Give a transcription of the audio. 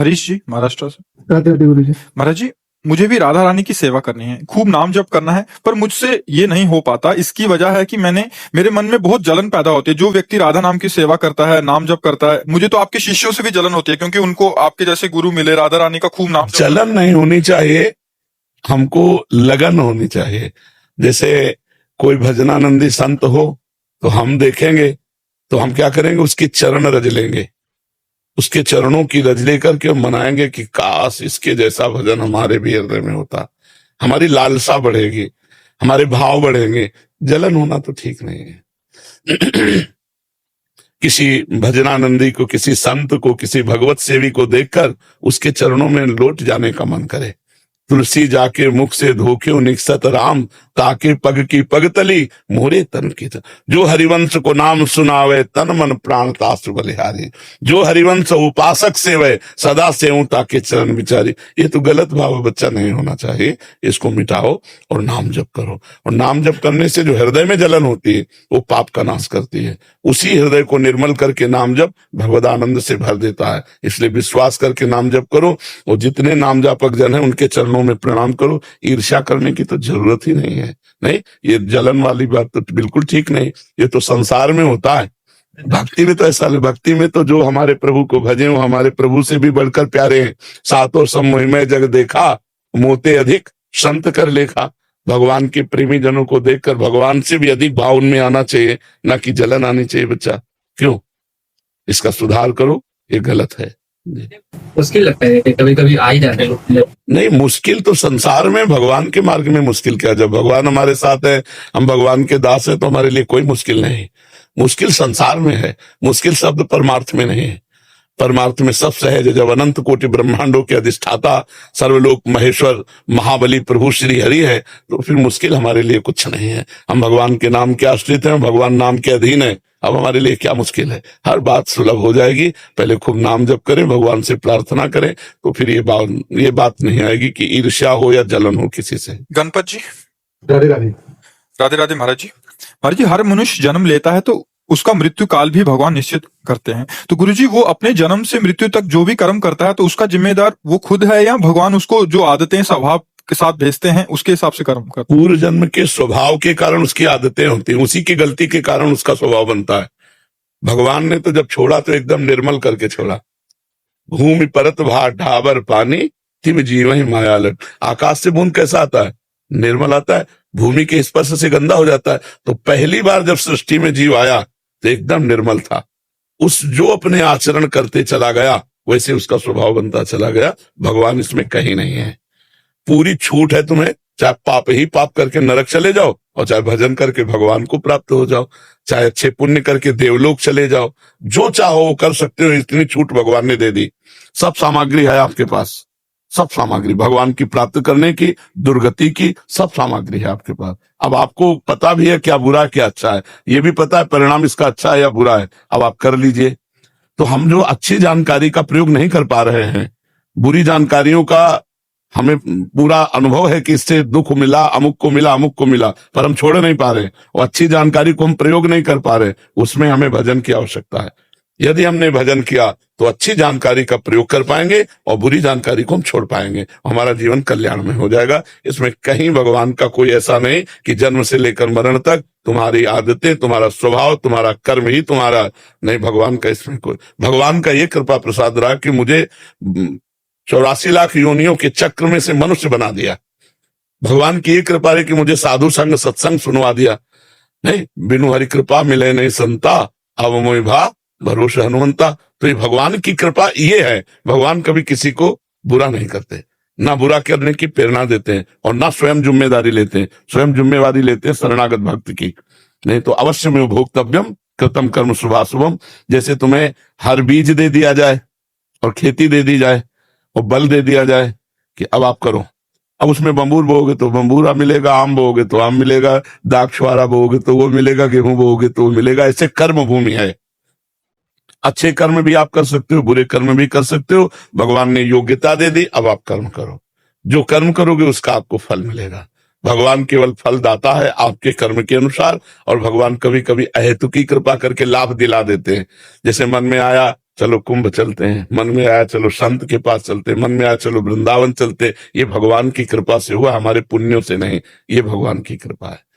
हरीश जी, महाराष्ट्र से। राधे राधे गुरु जी। महाराज जी, मुझे भी राधा रानी की सेवा करनी है, खूब नाम जप करना है, पर मुझसे ये नहीं हो पाता। इसकी वजह है कि मेरे मन में बहुत जलन पैदा होती है। जो व्यक्ति राधा नाम की सेवा करता है, नाम जप करता है, मुझे तो आपके शिष्यों से भी जलन होती है, क्योंकि उनको आपके जैसे गुरु मिले, राधा रानी का खूब नाम जप। जलन नहीं होनी चाहिए, हमको लगन होनी चाहिए। जैसे कोई भजनानंदी संत हो तो हम देखेंगे तो हम क्या करेंगे, उसकी चरण रज लेंगे, उसके चरणों की रज लेकर के मनाएंगे कि काश इसके जैसा भजन हमारे भी हृदय में होता। हमारी लालसा बढ़ेगी, हमारे भाव बढ़ेंगे। जलन होना तो ठीक नहीं है। किसी भजनानंदी को, किसी संत को, किसी भगवत सेवी को देखकर उसके चरणों में लौट जाने का मन करे। तुलसी जाके मुख से धोखे निकसत राम, ताके पग की पगतली मोरे तन की। जो हरिवंश को नाम सुनावे, तन मन प्राण तासु बलिहारी। जो हरिवंश उपासक सेवे, सदा सेवं ताके चरण विचारी। ये तो गलत भाव बच्चा नहीं होना चाहिए। इसको मिटाओ और नाम जप करो। और नाम जप करने से जो हृदय में जलन होती है वो पाप का नाश करती है। उसी हृदय को निर्मल करके नाम जप भगवदानंद से भर देता है। इसलिए विश्वास करके नाम जप करो और जितने नाम जापक जन है उनके चरणों में प्रणाम करो। ईर्ष्या करने की तो जरूरत ही नहीं है। नहीं, ये जलन वाली बात तो बिल्कुल ठीक नहीं। ये तो संसार में होता है। भक्ति में तो ऐसा, भक्ति में तो जो हमारे प्रभु को भजे वो हमारे प्रभु से भी बढ़कर प्यारे हैं। सातों समोहिमय जग देखा, मोते अधिक संत कर लेखा। भगवान के प्रेमी जनों को देखकर भगवान से भी अधिक भाव उनमें आना चाहिए, ना कि जलन आनी चाहिए। बच्चा क्यों, इसका सुधार करो, ये गलत है। मुश्किल लगता है कि कभी कभी आ ही जाते हैं। नहीं, मुश्किल तो संसार में, भगवान के मार्ग में मुश्किल क्या। जब भगवान हमारे साथ है, हम भगवान के दास है, तो हमारे लिए कोई मुश्किल नहीं। मुश्किल संसार में है, मुश्किल शब्द परमार्थ में नहीं है। परमार्थ में सब सहज। जब अनंत कोटि ब्रह्मांडों के अधिष्ठाता सर्वलोक महेश्वर महाबली प्रभु श्री हरि है, तो फिर मुश्किल हमारे लिए कुछ नहीं है। हम भगवान के नाम के आश्रित हैं, भगवान नाम के अधीन है। अब हमारे लिए क्या मुश्किल है। हर बात सुलभ हो जाएगी। पहले खूब नाम जप करें, भगवान से प्रार्थना करें, तो फिर ये बात नहीं आएगी कि ईर्ष्या हो या जलन हो किसी से। गणपत जी, राधे राधे। राधे राधे। महाराज जी, हर मनुष्य जन्म लेता है तो उसका मृत्यु काल भी भगवान निश्चित करते हैं। तो गुरुजी, वो अपने जन्म से मृत्यु तक जो भी कर्म करता है, तो उसका जिम्मेदार वो खुद है, या भगवान उसको जो आदतें स्वभाव के साथ भेजते हैं उसके हिसाब से कर्म करते हैं? पूर्व जन्म के स्वभाव के कारण उसकी आदतें होती हैं, उसी की गलती के कारण उसका स्वभाव बनता है। भगवान ने तो जब छोड़ा तो एकदम निर्मल करके छोड़ा। भूमि परत भार ढाबर पानी, तिम जीव ही माया लट। आकाश से बूंद कैसा आता है? निर्मल आता है। भूमि के स्पर्श से गंदा हो जाता है। तो पहली बार जब सृष्टि में जीव आया तो एकदम निर्मल था। उस जो अपने आचरण करते चला गया वैसे उसका स्वभाव बनता चला गया। भगवान इसमें कहीं नहीं है। पूरी छूट है तुम्हें, चाहे पाप ही पाप करके नरक चले जाओ, और चाहे भजन करके भगवान को प्राप्त हो जाओ, चाहे अच्छे पुण्य करके देवलोक चले जाओ। जो चाहो वो कर सकते हो। इतनी छूट भगवान ने दे दी। सब सामग्री है आपके पास, सब सामग्री भगवान की प्राप्त करने की, दुर्गति की, सब सामग्री है आपके पास। अब आपको पता भी है क्या बुरा क्या अच्छा है, ये भी पता है परिणाम इसका अच्छा है या बुरा है। अब आप कर लीजिए। तो हम जो अच्छी जानकारी का प्रयोग नहीं कर पा रहे हैं, बुरी जानकारियों का हमें पूरा अनुभव है कि इससे दुख मिला, अमुक को मिला, अमुक को मिला, पर हम छोड़ नहीं पा रहे। और अच्छी जानकारी को हम प्रयोग नहीं कर पा रहे, उसमें हमें भजन की आवश्यकता है। यदि हमने भजन किया तो अच्छी जानकारी का प्रयोग कर पाएंगे और बुरी जानकारी को हम छोड़ पाएंगे। हमारा जीवन कल्याण में हो जाएगा। इसमें कहीं भगवान का कोई ऐसा नहीं कि जन्म से लेकर मरण तक तुम्हारी आदतें, तुम्हारा स्वभाव, तुम्हारा कर्म ही तुम्हारा नहीं। भगवान का इसमें कोई, भगवान का ये कृपा प्रसाद रहा कि मुझे 84 लाख योनियों के चक्र में से मनुष्य बना दिया। भगवान की ये कृपा है कि मुझे साधु संग सत्संग सुनवा दिया। नहीं, बिनु हरि कृपा मिले नहीं संता, अब मोहि भा भरोसा हनुमंता। तो ये भगवान की कृपा ये है। भगवान कभी किसी को बुरा नहीं करते, ना बुरा करने की प्रेरणा देते हैं, और ना स्वयं जिम्मेदारी लेते हैं। स्वयं जिम्मेवारी लेते हैं शरणागत भक्त की। नहीं तो अवश्य में भोक्तव्यम कृतम कर्म शुभाशुभम। जैसे तुम्हें हर बीज दे दिया जाए और खेती दे दी जाए और बल दे दिया जाए कि अब आप करो। अब उसमें बंबूर बोओगे तो बंबूरा मिलेगा, आम बोओगे तो आम मिलेगा, दाक्षवारा बोओगे तो वो मिलेगा, गेहूं बोओगे तो वो मिलेगा। ऐसे कर्म भूमि है। अच्छे कर्म भी आप कर सकते हो, बुरे कर्म भी कर सकते हो। भगवान ने योग्यता दे दी, अब आप कर्म करो। जो कर्म करोगे उसका आपको फल मिलेगा। भगवान केवल फल दाता है आपके कर्म के अनुसार, और भगवान कभी कभी अहेतुकी कृपा करके लाभ दिला देते हैं। जैसे मन में आया चलो कुंभ चलते हैं, मन में आया चलो संत के पास चलते, मन में आया चलो वृंदावन चलते। ये भगवान की कृपा से हुआ, हमारे पुण्यों से नहीं, ये भगवान की कृपा है।